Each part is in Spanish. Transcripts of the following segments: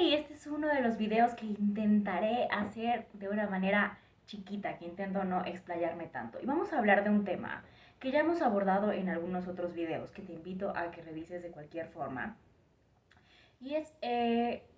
y este es uno de los videos que intentaré hacer de una manera chiquita, que intento no explayarme tanto. Y vamos a hablar de un tema que ya hemos abordado en algunos otros videos, que te invito a que revises de cualquier forma. Y es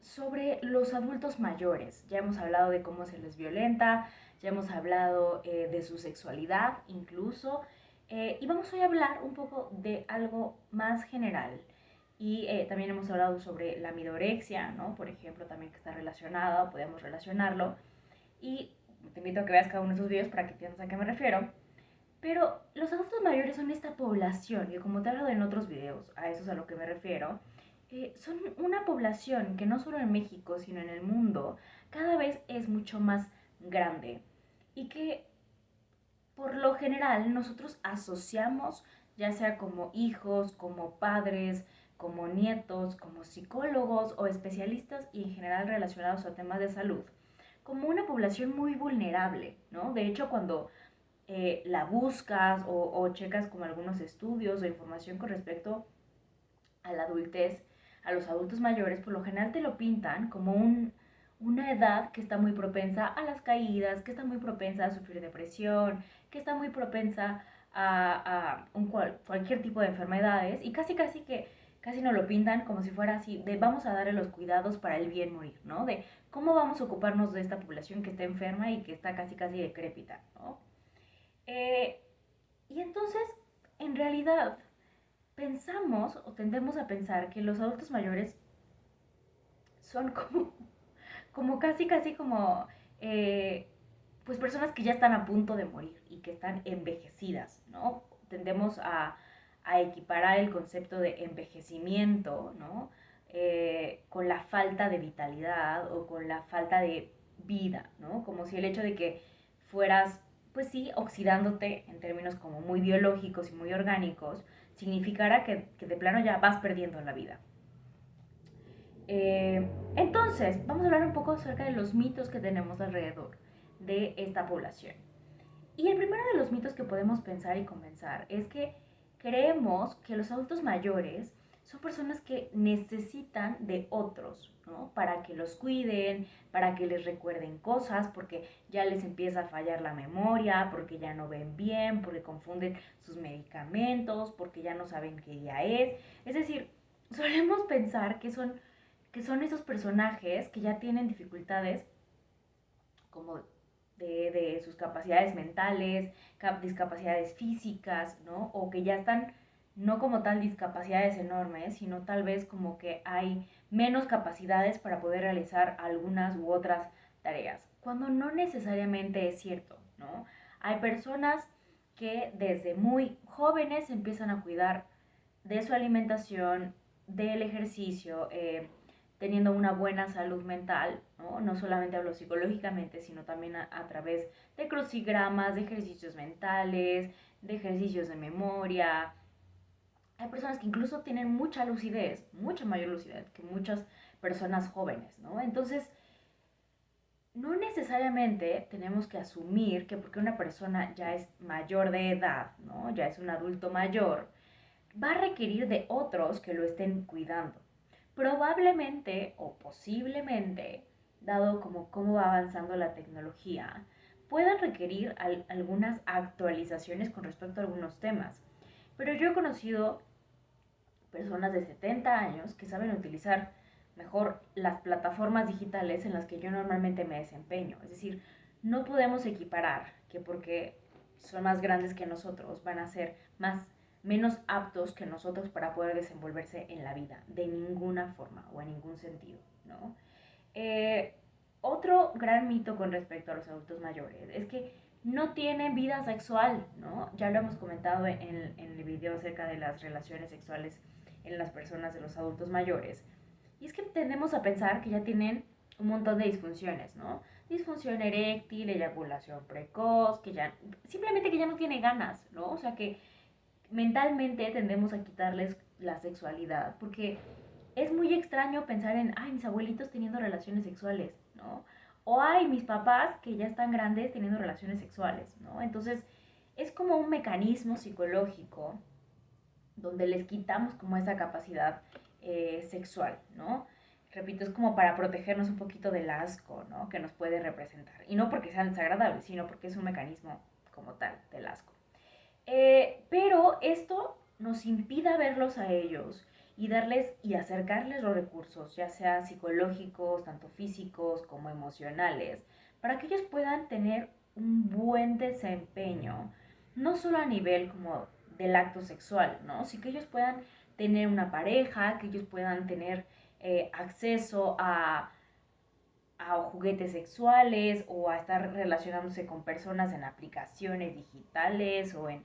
sobre los adultos mayores. Ya hemos hablado de cómo se les violenta, ya hemos hablado de su sexualidad incluso. Y vamos hoy a hablar un poco de algo más general. Y también hemos hablado sobre la midorexia, ¿no? Por ejemplo, también que está relacionada, podemos relacionarlo. Y te invito a que veas cada uno de estos videos para que entiendas a qué me refiero. Pero los adultos mayores son esta población, que como te he hablado en otros videos, a eso es a lo que me refiero, son una población que no solo en México, sino en el mundo, cada vez es mucho más grande. Y que por lo general nosotros asociamos, ya sea como hijos, como padres, como nietos, como psicólogos o especialistas y en general relacionados a temas de salud, como una población muy vulnerable, ¿no? De hecho, cuando la buscas o checas como algunos estudios o información con respecto a la adultez, a los adultos mayores, por lo general te lo pintan como una edad que está muy propensa a las caídas, que está muy propensa a sufrir depresión, que está muy propensa cualquier tipo de enfermedades y casi que casi nos lo pintan como si fuera así, de vamos a darle los cuidados para el bien morir, ¿no? De cómo vamos a ocuparnos de esta población que está enferma y que está casi decrépita, ¿no? Eh, y entonces, en realidad, pensamos o tendemos a pensar que los adultos mayores son como casi como, eh, pues personas que ya están a punto de morir y que están envejecidas, ¿no? Tendemos a equiparar el concepto de envejecimiento, ¿no? Con la falta de vitalidad o con la falta de vida, ¿no? Como si el hecho de que fueras, pues sí, oxidándote en términos como muy biológicos y muy orgánicos, significara que de plano ya vas perdiendo la vida. Entonces, vamos a hablar un poco acerca de los mitos que tenemos alrededor de esta población. Y el primero de los mitos que podemos pensar y comenzar es que creemos que los adultos mayores son personas que necesitan de otros, ¿no? Para que los cuiden, para que les recuerden cosas, porque ya les empieza a fallar la memoria, porque ya no ven bien, porque confunden sus medicamentos, porque ya no saben qué día es. Es decir, solemos pensar que son esos personajes que ya tienen dificultades como de sus capacidades mentales, discapacidades físicas, ¿no? O que ya están no como tal discapacidades enormes, sino tal vez como que hay menos capacidades para poder realizar algunas u otras tareas, cuando no necesariamente es cierto, ¿no? Hay personas que desde muy jóvenes empiezan a cuidar de su alimentación, del ejercicio, teniendo una buena salud mental, ¿no? No solamente hablo psicológicamente, sino también a través de crucigramas, de ejercicios mentales, de ejercicios de memoria. Hay personas que incluso tienen mucha lucidez, mucha mayor lucidez que muchas personas jóvenes, ¿no? Entonces, no necesariamente tenemos que asumir que porque una persona ya es mayor de edad, ¿no? Ya es un adulto mayor, va a requerir de otros que lo estén cuidando. Probablemente o posiblemente, dado como cómo va avanzando la tecnología, puedan requerir algunas actualizaciones con respecto a algunos temas. Pero yo he conocido personas de 70 años que saben utilizar mejor las plataformas digitales en las que yo normalmente me desempeño. Es decir, no podemos equiparar que porque son más grandes que nosotros van a ser menos aptos que nosotros para poder desenvolverse en la vida, de ninguna forma o en ningún sentido, ¿no? Eh, Otro gran mito con respecto a los adultos mayores es que no tienen vida sexual, ¿no? Ya lo hemos comentado en el video acerca de las relaciones sexuales en las personas de los adultos mayores. Y es que tendemos a pensar que ya tienen un montón de disfunciones, ¿no? Disfunción eréctil, eyaculación precoz, simplemente que ya no tiene ganas, ¿no? O sea que mentalmente tendemos a quitarles la sexualidad porque es muy extraño pensar en, ay, mis abuelitos teniendo relaciones sexuales, ¿no? O ay, mis papás que ya están grandes teniendo relaciones sexuales, ¿no? Entonces, es como un mecanismo psicológico donde les quitamos como esa capacidad sexual, ¿no? repito, es como para protegernos un poquito del asco, ¿no? Que nos puede representar. Y no porque sean desagradables, sino porque es un mecanismo como tal del asco. Pero esto nos impida verlos a ellos y darles y acercarles los recursos, ya sea psicológicos, tanto físicos como emocionales, para que ellos puedan tener un buen desempeño, no solo a nivel como del acto sexual, ¿no? Sí que ellos puedan tener una pareja, que ellos puedan tener acceso a juguetes sexuales o a estar relacionándose con personas en aplicaciones digitales o en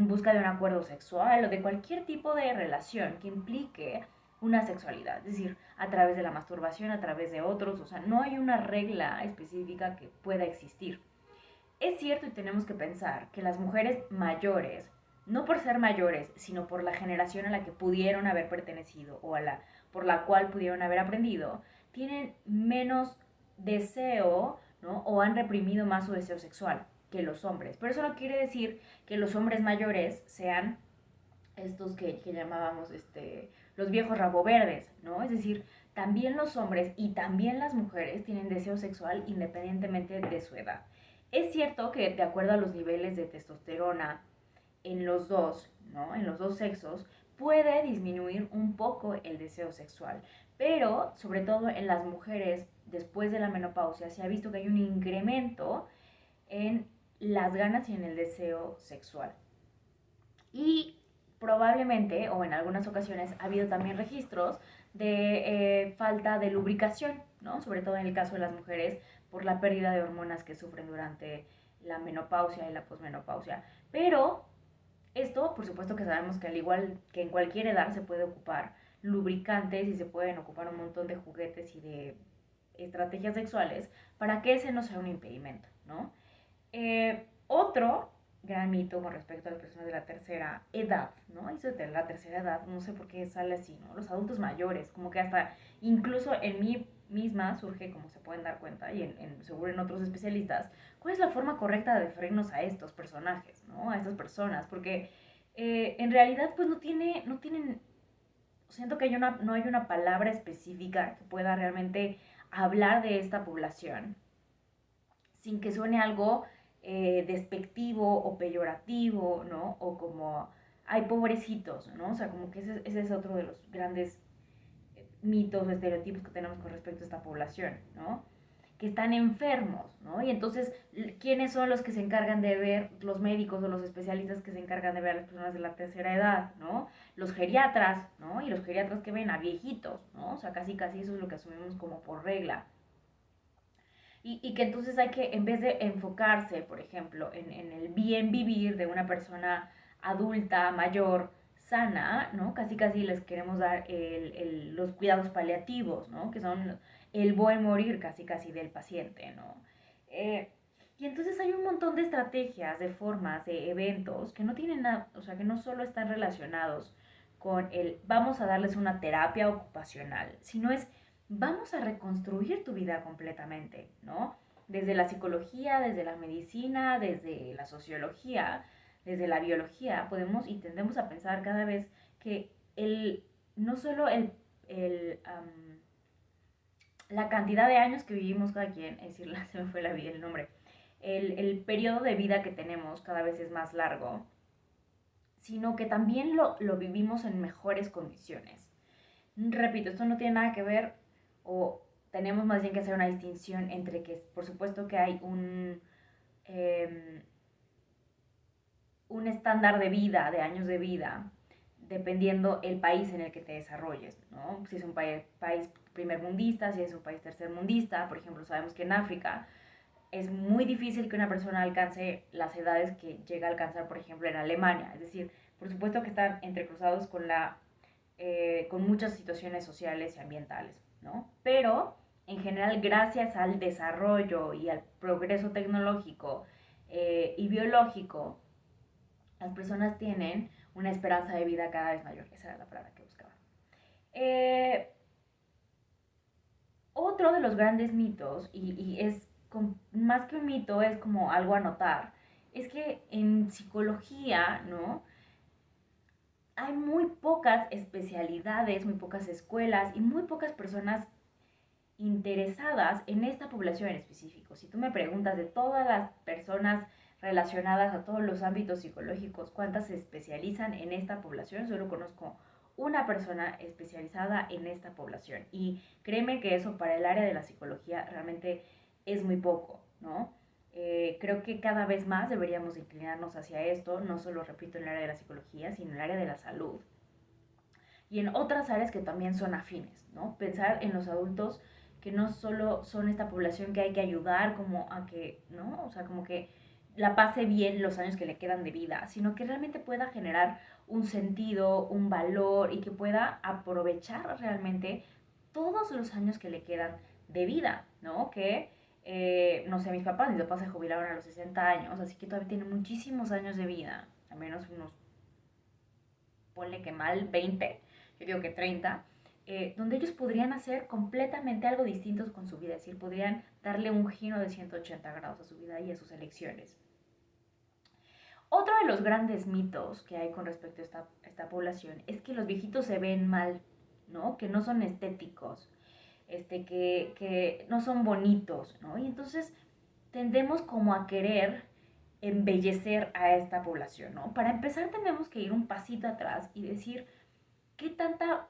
busca de un acuerdo sexual o de cualquier tipo de relación que implique una sexualidad, es decir, a través de la masturbación, a través de otros, o sea, no hay una regla específica que pueda existir. Es cierto y tenemos que pensar que las mujeres mayores, no por ser mayores, sino por la generación a la que pudieron haber pertenecido o por la cual pudieron haber aprendido, tienen menos deseo, ¿no? O han reprimido más su deseo sexual que los hombres. Pero eso no quiere decir que los hombres mayores sean estos que llamábamos los viejos rabo verdes, ¿no? Es decir, también los hombres y también las mujeres tienen deseo sexual independientemente de su edad. Es cierto que de acuerdo a los niveles de testosterona en los dos, ¿no? En los dos sexos, puede disminuir un poco el deseo sexual. Pero, sobre todo en las mujeres, después de la menopausia, se ha visto que hay un incremento en las ganas y en el deseo sexual. Y probablemente, o en algunas ocasiones, ha habido también registros de falta de lubricación, ¿no? Sobre todo en el caso de las mujeres, por la pérdida de hormonas que sufren durante la menopausia y la posmenopausia. Pero esto, por supuesto que sabemos que al igual que en cualquier edad se puede ocupar lubricantes y se pueden ocupar un montón de juguetes y de estrategias sexuales para que ese no sea un impedimento, ¿no? Otro gran mito con respecto a las personas de la tercera edad, ¿no? Eso de la tercera edad, no sé por qué sale así, ¿no? Los adultos mayores, como que hasta incluso en mí misma surge, como se pueden dar cuenta, y seguro en otros especialistas, cuál es la forma correcta de referirnos a estos personajes, ¿no? A estas personas, porque en realidad pues no tienen, siento que no hay una palabra específica que pueda realmente hablar de esta población sin que suene algo despectivo o peyorativo, ¿no? O como, ay, pobrecitos, ¿no? O sea, como que ese es otro de los grandes mitos o estereotipos que tenemos con respecto a esta población, ¿no? Que están enfermos, ¿no? Y entonces, ¿quiénes son los que se encargan de ver, los médicos o los especialistas que se encargan de ver a las personas de la tercera edad, ¿no? Los geriatras, ¿no? Y los geriatras que ven a viejitos, ¿no? O sea, casi casi eso es lo que asumimos como por regla. Y que entonces hay que, en vez de enfocarse, por ejemplo, en el bien vivir de una persona adulta, mayor, sana, ¿no? Casi casi les queremos dar los cuidados paliativos, ¿no? Que son el buen morir casi casi del paciente, ¿no? Eh, y entonces hay un montón de estrategias, de formas, de eventos que no tienen nada, o sea, que no solo están relacionados con el vamos a darles una terapia ocupacional, sino es vamos a reconstruir tu vida completamente, ¿no? Desde la psicología, desde la medicina, desde la sociología, desde la biología, podemos y tendemos a pensar cada vez que no solo la cantidad de años que vivimos cada quien, es decir, se me fue el nombre, el periodo de vida que tenemos cada vez es más largo, sino que también lo vivimos en mejores condiciones. Repito, esto no tiene nada que ver o tenemos más bien que hacer una distinción entre que, por supuesto que hay un estándar de vida, de años de vida, dependiendo el país en el que te desarrolles, ¿no? Si es un país primermundista, si es un país tercermundista, por ejemplo, sabemos que en África es muy difícil que una persona alcance las edades que llega a alcanzar, por ejemplo, en Alemania. Es decir, por supuesto que están entrecruzados con muchas situaciones sociales y ambientales, ¿no? Pero, en general, gracias al desarrollo y al progreso tecnológico y biológico, las personas tienen una esperanza de vida cada vez mayor. Esa era la palabra que buscaba. Eh, Otro de los grandes mitos, y es más que un mito, es como algo a notar, es que en psicología, ¿no? hay muy pocas especialidades, muy pocas escuelas y muy pocas personas interesadas en esta población en específico. Si tú me preguntas de todas las personas relacionadas a todos los ámbitos psicológicos, ¿cuántas se especializan en esta población? Solo conozco una persona especializada en esta población. Y créeme que eso para el área de la psicología realmente es muy poco, ¿no? Creo que cada vez más deberíamos inclinarnos hacia esto, no solo, repito, en el área de la psicología, sino en el área de la salud y en otras áreas que también son afines, ¿no? Pensar en los adultos que no solo son esta población que hay que ayudar como a que, ¿no? O sea, como que la pase bien los años que le quedan de vida, sino que realmente pueda generar un sentido, un valor y que pueda aprovechar realmente todos los años que le quedan de vida, ¿no? Que, no sé, mis papás se jubilaron a los 60 años, así que todavía tienen muchísimos años de vida, al menos unos, ponle que mal, 20, yo digo que 30, donde ellos podrían hacer completamente algo distinto con su vida, es decir, podrían darle un giro de 180 grados a su vida y a sus elecciones. Otro de los grandes mitos que hay con respecto a esta población es que los viejitos se ven mal, ¿no? Que no son estéticos, que no son bonitos, ¿no? Y entonces tendemos como a querer embellecer a esta población, ¿no? Para empezar tenemos que ir un pasito atrás y decir, ¿qué tanta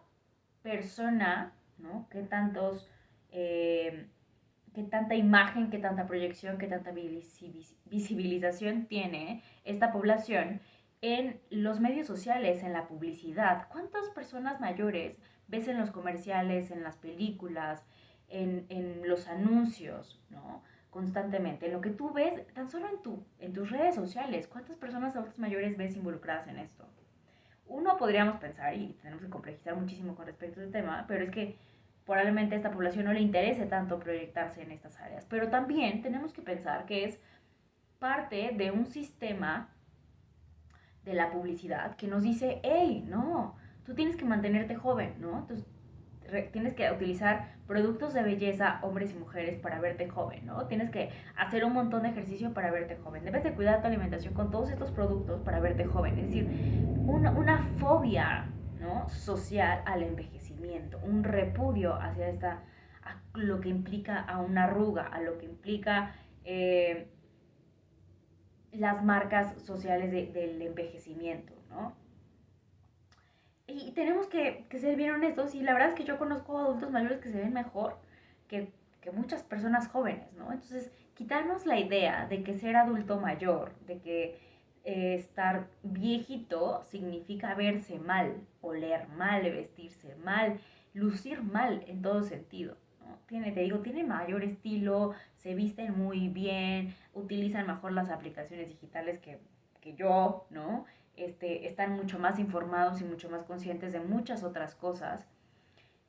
persona, ¿no? ¿Qué tantos, eh, qué tanta imagen, qué tanta proyección, qué tanta visibilización tiene esta población en los medios sociales, en la publicidad? ¿Cuántas personas mayores ves en los comerciales, en las películas, en los anuncios, ¿no? Constantemente, en lo que tú ves, tan solo en tus redes sociales, ¿cuántas personas adultas mayores ves involucradas en esto? Uno podríamos pensar, y tenemos que complejizar muchísimo con respecto a este tema, pero es que probablemente a esta población no le interese tanto proyectarse en estas áreas. Pero también tenemos que pensar que es parte de un sistema de la publicidad que nos dice, hey, no, tú tienes que mantenerte joven, ¿no? Entonces, tienes que utilizar productos de belleza, hombres y mujeres, para verte joven, ¿no? Tienes que hacer un montón de ejercicio para verte joven. Debes de cuidar tu alimentación con todos estos productos para verte joven. Es decir, una fobia, ¿no? Social al envejecimiento, un repudio hacia a lo que implica a una arruga, a lo que implica las marcas sociales del envejecimiento, ¿no? Y tenemos que ser bien honestos, y la verdad es que yo conozco adultos mayores que se ven mejor que muchas personas jóvenes, ¿no? Entonces, quitarnos la idea de que ser adulto mayor, de que estar viejito significa verse mal, oler mal, vestirse mal, lucir mal en todo sentido, ¿no? Te digo, tiene mayor estilo, se visten muy bien, utilizan mejor las aplicaciones digitales que yo, ¿no? Están mucho más informados y mucho más conscientes de muchas otras cosas.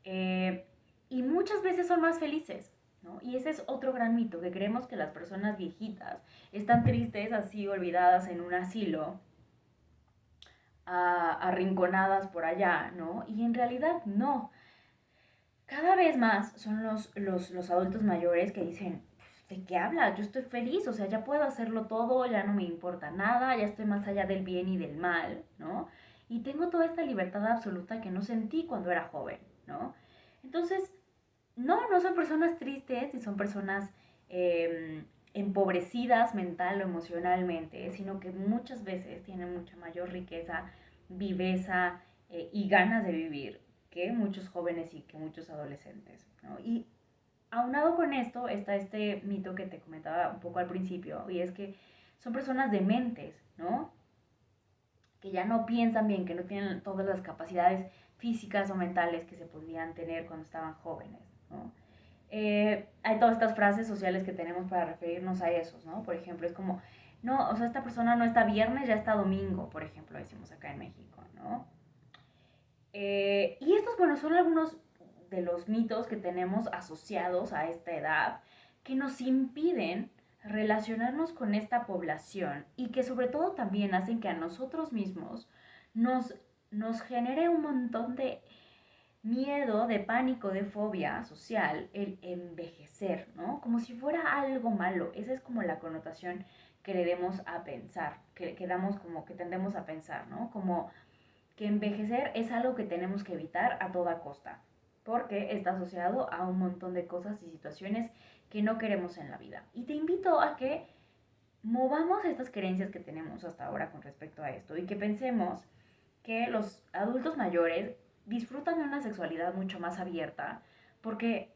eh, y muchas veces son más felices, ¿no? Y ese es otro gran mito, que creemos que las personas viejitas están tristes, así olvidadas en un asilo, arrinconadas por allá, ¿no? Y en realidad no. Cada vez más son los adultos mayores que dicen, ¿de qué hablas? Yo estoy feliz, o sea, ya puedo hacerlo todo, ya no me importa nada, ya estoy más allá del bien y del mal, ¿no? Y tengo toda esta libertad absoluta que no sentí cuando era joven, ¿no? Entonces, no son personas tristes ni son personas empobrecidas mental o emocionalmente, sino que muchas veces tienen mucha mayor riqueza, viveza y ganas de vivir que muchos jóvenes y que muchos adolescentes, ¿no? Y aunado con esto está este mito que te comentaba un poco al principio, y es que son personas dementes, ¿no? Que ya no piensan bien, que no tienen todas las capacidades físicas o mentales que se podían tener cuando estaban jóvenes, ¿no? Hay todas estas frases sociales que tenemos para referirnos a esos, ¿no? Por ejemplo, es como, no, o sea, esta persona no está viernes, ya está domingo, por ejemplo, decimos acá en México, ¿no? Y estos, bueno, son algunos de los mitos que tenemos asociados a esta edad que nos impiden relacionarnos con esta población y que sobre todo también hacen que a nosotros mismos nos, nos genere un montón de miedo, de pánico, de fobia social el envejecer, ¿no? Como si fuera algo malo. Esa es como la connotación que le demos a pensar, que damos como que tendemos a pensar, ¿no? Como que envejecer es algo que tenemos que evitar a toda costa, porque está asociado a un montón de cosas y situaciones que no queremos en la vida. Y te invito a que movamos estas creencias que tenemos hasta ahora con respecto a esto y que pensemos que los adultos mayores disfrutan de una sexualidad mucho más abierta porque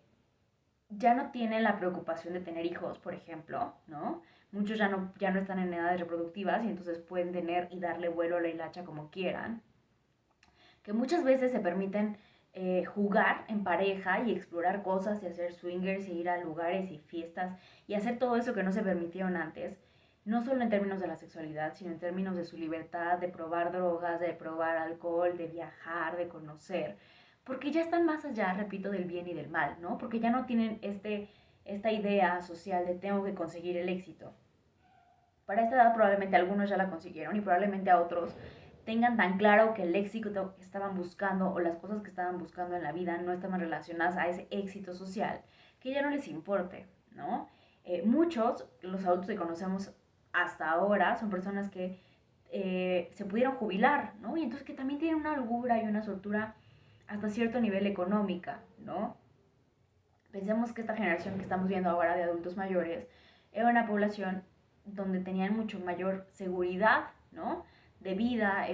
ya no tienen la preocupación de tener hijos, por ejemplo, ¿no? Muchos ya no están en edades reproductivas y entonces pueden tener y darle vuelo a la hilacha como quieran. Que muchas veces se permiten jugar en pareja y explorar cosas y hacer swingers y ir a lugares y fiestas y hacer todo eso que no se permitieron antes, no solo en términos de la sexualidad, sino en términos de su libertad, de probar drogas, de probar alcohol, de viajar, de conocer, porque ya están más allá, repito, del bien y del mal, ¿no? Porque ya no tienen esta idea social de tengo que conseguir el éxito. Para esta edad probablemente algunos ya la consiguieron y probablemente a otros tengan tan claro que el éxito que estaban buscando o las cosas que estaban buscando en la vida no estaban relacionadas a ese éxito social, que ya no les importe, ¿no? Muchos, los adultos que conocemos hasta ahora, son personas que se pudieron jubilar, ¿no? Y entonces que también tienen una holgura y una soltura hasta cierto nivel económica, ¿no? Pensemos que esta generación que estamos viendo ahora de adultos mayores era una población donde tenían mucho mayor seguridad, ¿no? De vida,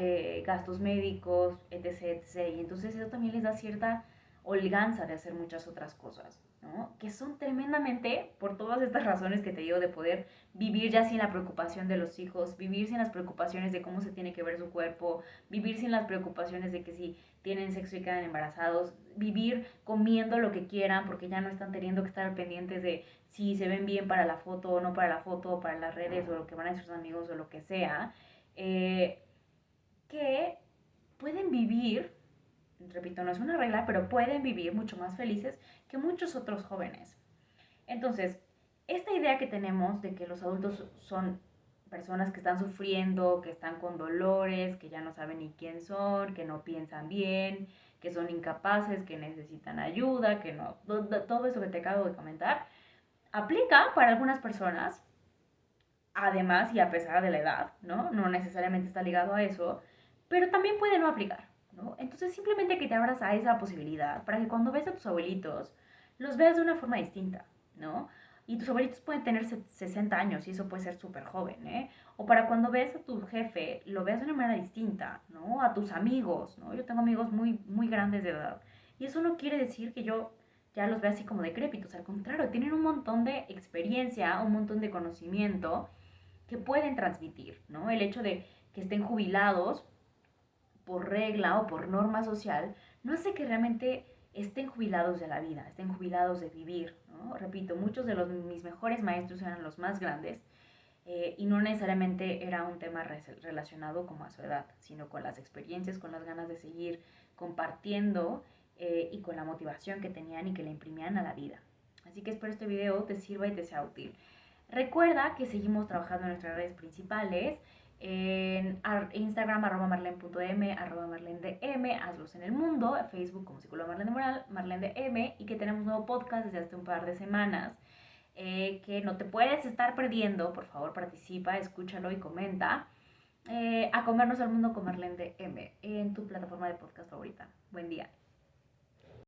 gastos médicos, etc, etc. Y entonces eso también les da cierta holganza de hacer muchas otras cosas, ¿no? Que son tremendamente, por todas estas razones que te digo, de poder vivir ya sin la preocupación de los hijos, vivir sin las preocupaciones de cómo se tiene que ver su cuerpo, vivir sin las preocupaciones de que si tienen sexo y quedan embarazados, vivir comiendo lo que quieran porque ya no están teniendo que estar pendientes de si se ven bien para la foto o no para la foto o para las redes o lo que van a decir sus amigos o lo que sea, que pueden vivir, repito, no es una regla, pero pueden vivir mucho más felices que muchos otros jóvenes. Entonces, esta idea que tenemos de que los adultos son personas que están sufriendo, que están con dolores, que ya no saben ni quién son, que no piensan bien, que son incapaces, que necesitan ayuda, que no, todo eso que te acabo de comentar, aplica para algunas personas, además y a pesar de la edad, ¿no? No necesariamente está ligado a eso, pero también puede no aplicar, ¿no? Entonces simplemente que te abras a esa posibilidad para que cuando ves a tus abuelitos, los veas de una forma distinta, ¿no? Y tus abuelitos pueden tener 60 años y eso puede ser súper joven, ¿eh? O para cuando ves a tu jefe, lo veas de una manera distinta, ¿no? A tus amigos, ¿no? Yo tengo amigos muy, muy grandes de edad. Y eso no quiere decir que yo ya los vea así como decrépitos, al contrario, tienen un montón de experiencia, un montón de conocimiento que pueden transmitir, ¿no? El hecho de que estén jubilados por regla o por norma social no hace que realmente estén jubilados de la vida, estén jubilados de vivir, ¿no? Repito, muchos de mis mejores maestros eran los más grandes y no necesariamente era un tema relacionado como a su edad, sino con las experiencias, con las ganas de seguir compartiendo y con la motivación que tenían y que le imprimían a la vida. Así que espero este video te sirva y te sea útil. Recuerda que seguimos trabajando en nuestras redes principales, en Instagram @marlen.m, @marlendm, hazlos en el mundo, Facebook como psicóloga Marlene de Moral, Marlene de M, y que tenemos un nuevo podcast desde hace un par de semanas que no te puedes estar perdiendo. Por favor, participa, escúchalo y comenta. A comernos al mundo con Marlene de M en tu plataforma de podcast favorita. Buen día.